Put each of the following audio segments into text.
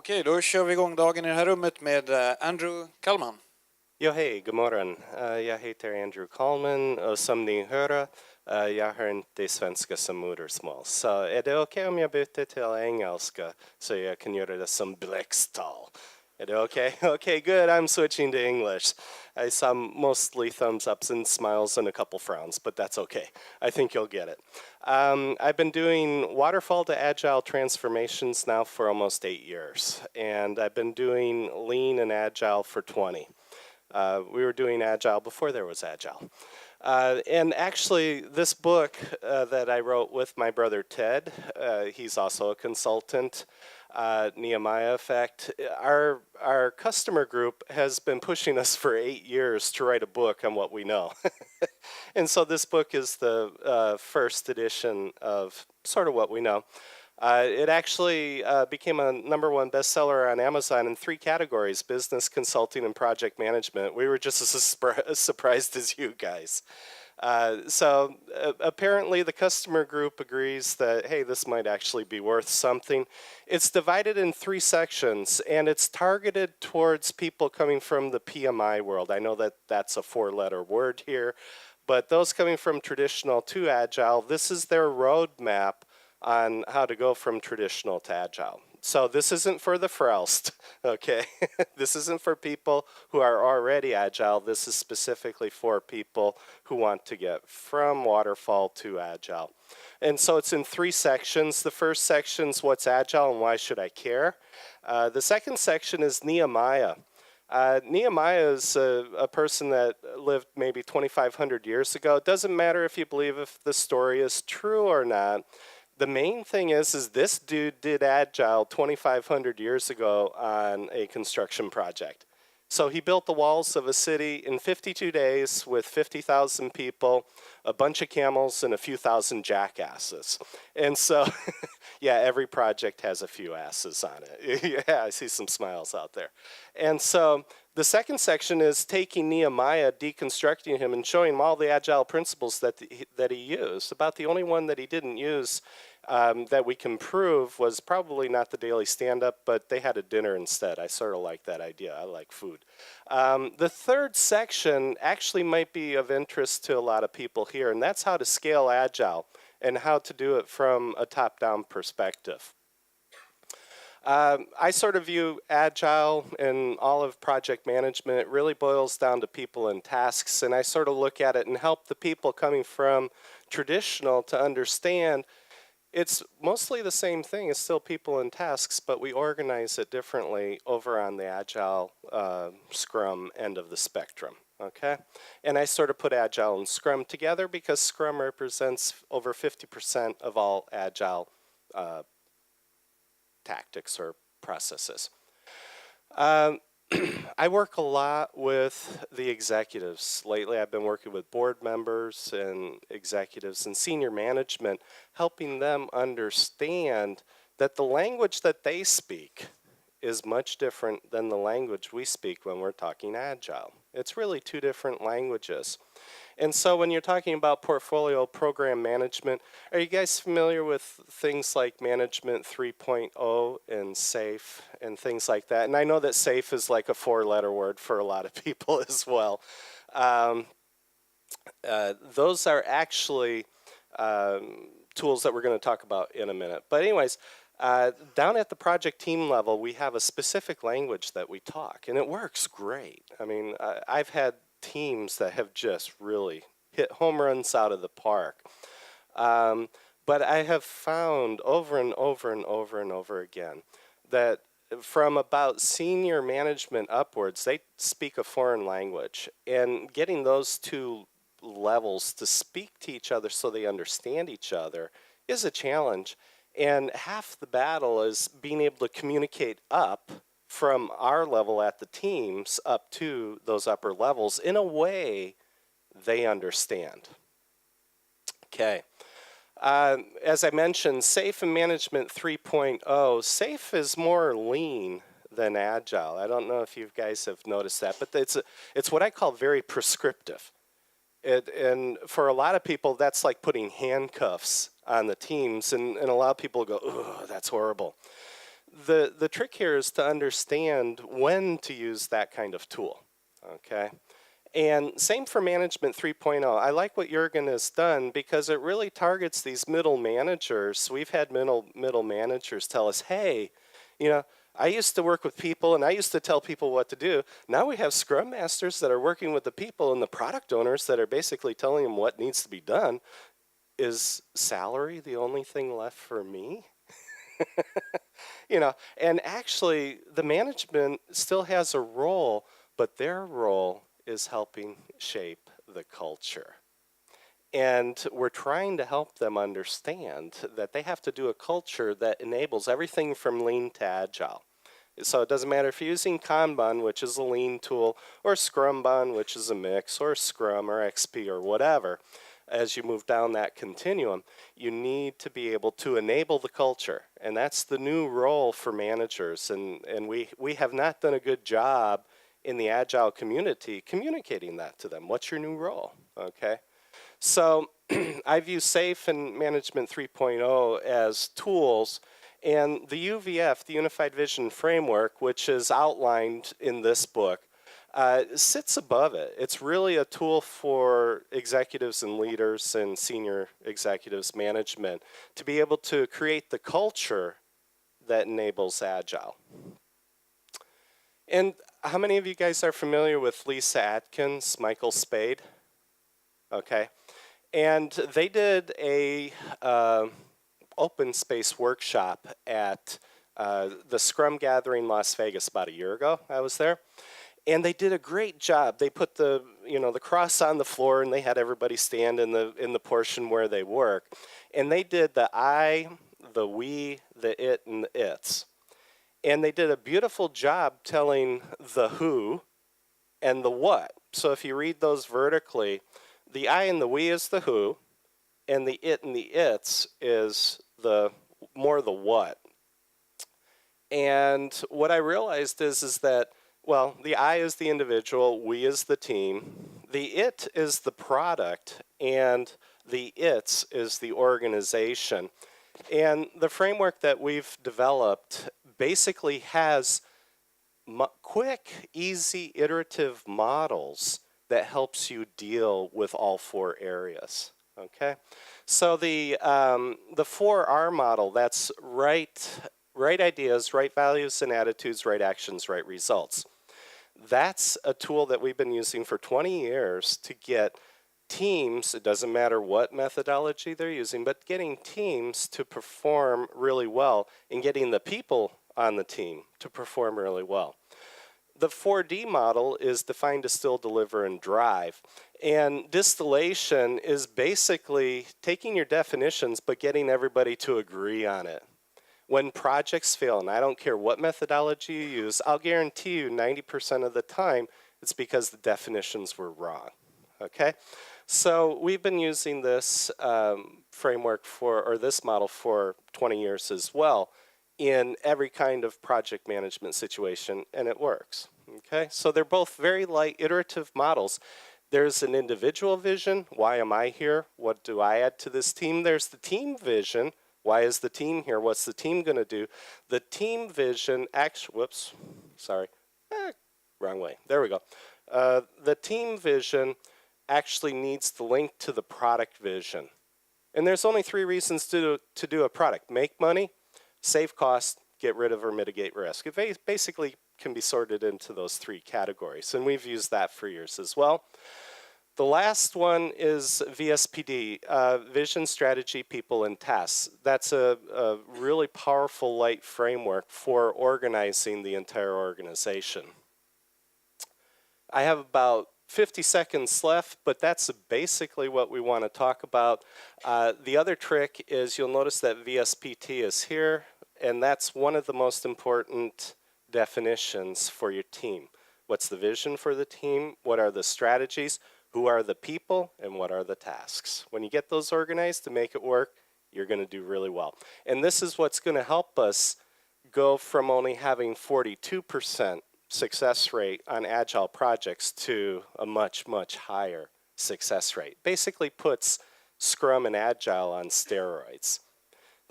Okej, då kör vi igång dagen i det här rummet med Andrew Kallman. Ja, hej, god morgon. Jag heter Andrew Kallman och som ni hör, jag har inte svenska som modersmål. Så är det okej om jag byter till engelska så jag kan göra det som blixttal? Är det okay? Okay, good. I'm switching to English. I saw mostly thumbs ups and smiles and a couple frowns, but that's okay. I think you'll get it. I've been doing waterfall to agile transformations now for almost 8 years, and I've been doing lean and agile for 20. We were doing agile before there was agile. And actually, this book that I wrote with my brother Ted, he's also a consultant, Nehemiah Effect. Our customer group has been pushing us for 8 years to write a book on what we know. And so this book is the first edition of sort of what we know. It actually became a #1 bestseller on Amazon in 3 categories: business, consulting, and project management. We were just as surprised as you guys. So apparently the customer group agrees that, hey, this might actually be worth something. It's divided in 3 sections, and it's targeted towards people coming from the PMI world. I know that that's a 4-letter word here, but those coming from traditional to agile, this is their roadmap on how to go from traditional to agile. So this isn't for the frailst, okay? This isn't for people who are already agile. This is specifically for people who want to get from waterfall to agile. And so it's in 3 sections. The first section's what's agile and why should I care? The second section is Nehemiah. Nehemiah is a person that lived maybe 2,500 years ago. It doesn't matter if you believe if the story is true or not. The main thing is this dude did agile 2,500 years ago on a construction project. So he built the walls of a city in 52 days with 50,000 people, a bunch of camels, and a few thousand jackasses. And so, yeah, every project has a few asses on it. Yeah, I see some smiles out there. And so the second section is taking Nehemiah, deconstructing him, and showing him all the agile principles that he used. About the only one that he didn't use that we can prove was probably not the daily stand-up, but they had a dinner instead. I sort of like that idea. I like food. The third section actually might be of interest to a lot of people here, and that's how to scale agile and how to do it from a top-down perspective. I sort of view agile and all of project management, it really boils down to people and tasks, and I sort of look at it and help the people coming from traditional to understand it's mostly the same thing. It's still people and tasks, but we organize it differently over on the agile Scrum end of the spectrum, okay? And I sort of put agile and Scrum together because Scrum represents over 50% of all agile tactics or processes. I work a lot with the executives. Lately I've been working with board members and executives and senior management, helping them understand that the language that they speak is much different than the language we speak when we're talking agile. It's really 2 different languages. And so when you're talking about portfolio program management, are you guys familiar with things like Management 3.0 and SAFe and things like that? And I know that SAFe is like a 4-letter word for a lot of people as well. Those are actually tools that we're going to talk about in a minute. But anyways, down at the project team level, we have a specific language that we talk, and it works great. I mean, I've had teams that have just really hit home runs out of the park. But I have found over and over and over and over again that from about senior management upwards, they speak a foreign language. And getting those 2 levels to speak to each other so they understand each other is a challenge. And half the battle is being able to communicate up from our level at the teams up to those upper levels in a way they understand. Okay. As I mentioned, SAFe and Management 3.0, SAFe is more lean than agile. I don't know if you guys have noticed that, but it's what I call very prescriptive. And for a lot of people, that's like putting handcuffs on the teams, and a lot of people go, "Ugh, that's horrible." the trick here is to understand when to use that kind of tool, okay? And same for Management 3.0. I like what Jurgen has done because it really targets these middle managers. We've had middle managers tell us, hey, you know, I used to work with people and I used to tell people what to do. Now we have Scrum Masters that are working with the people and the product owners that are basically telling them what needs to be done. Is salary the only thing left for me? You know, and actually the management still has a role, but their role is helping shape the culture. And we're trying to help them understand that they have to do a culture that enables everything from lean to agile. So it doesn't matter if you're using Kanban, which is a lean tool, or Scrumban, which is a mix, or Scrum or XP or whatever. As you move down that continuum, you need to be able to enable the culture. And that's the new role for managers. And we have not done a good job in the Agile community communicating that to them. What's your new role? Okay. So I view SAFe and Management 3.0 as tools, and the UVF, the Unified Vision Framework, which is outlined in this book, sits above it. It's really a tool for executives and leaders and senior executives management to be able to create the culture that enables Agile. And how many of you guys are familiar with Lisa Atkins, Michael Spade? Okay. And they did a open space workshop at the Scrum Gathering Las Vegas about a year ago. I was there. And they did a great job. They put the cross on the floor and they had everybody stand in the portion where they work. And they did the I, the we, the it, and the its. And they did a beautiful job telling the who and the what. So if you read those vertically, the I and the we is the who, and the it and the its is the what. And what I realized is that, well, the I is the individual, we is the team, the it is the product, and the its is the organization. And the framework that we've developed basically has quick, easy, iterative models that helps you deal with all four areas. Okay, so the 4R model, that's right ideas, right values and attitudes, right actions, right results. That's a tool that we've been using for 20 years to get teams, it doesn't matter what methodology they're using, but getting teams to perform really well and getting the people on the team to perform really well. The 4D model is define, distill, deliver, and drive. And distillation is basically taking your definitions but getting everybody to agree on it. When projects fail, and I don't care what methodology you use, I'll guarantee you 90% of the time it's because the definitions were wrong. Okay? So we've been using this framework or this model for 20 years as well in every kind of project management situation, and it works. Okay, so they're both very light iterative models. There's an individual vision. Why am I here? What do I add to this team? There's the team vision. Why is the team here? What's the team going to do? The team vision, wrong way. There we go. The team vision actually needs to link to the product vision. And there's only 3 reasons to do a product: make money, save cost, get rid of or mitigate risk. It basically can be sorted into those 3 categories, and we've used that for years as well. The last one is VSPD, Vision, Strategy, People, and Tasks. That's a really powerful light framework for organizing the entire organization. I have about 50 seconds left, but that's basically what we want to talk about. The other trick is you'll notice that VSPT is here, and that's one of the most important definitions for your team. What's the vision for the team? What are the strategies? Who are the people? And what are the tasks? When you get those organized to make it work, you're going to do really well. And this is what's going to help us go from only having 42% success rate on agile projects to a much, much higher success rate. Basically puts Scrum and Agile on steroids.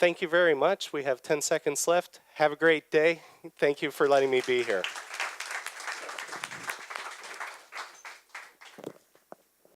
thank you very much. We have 10 seconds left. Have a great day. Thank you for letting me be here.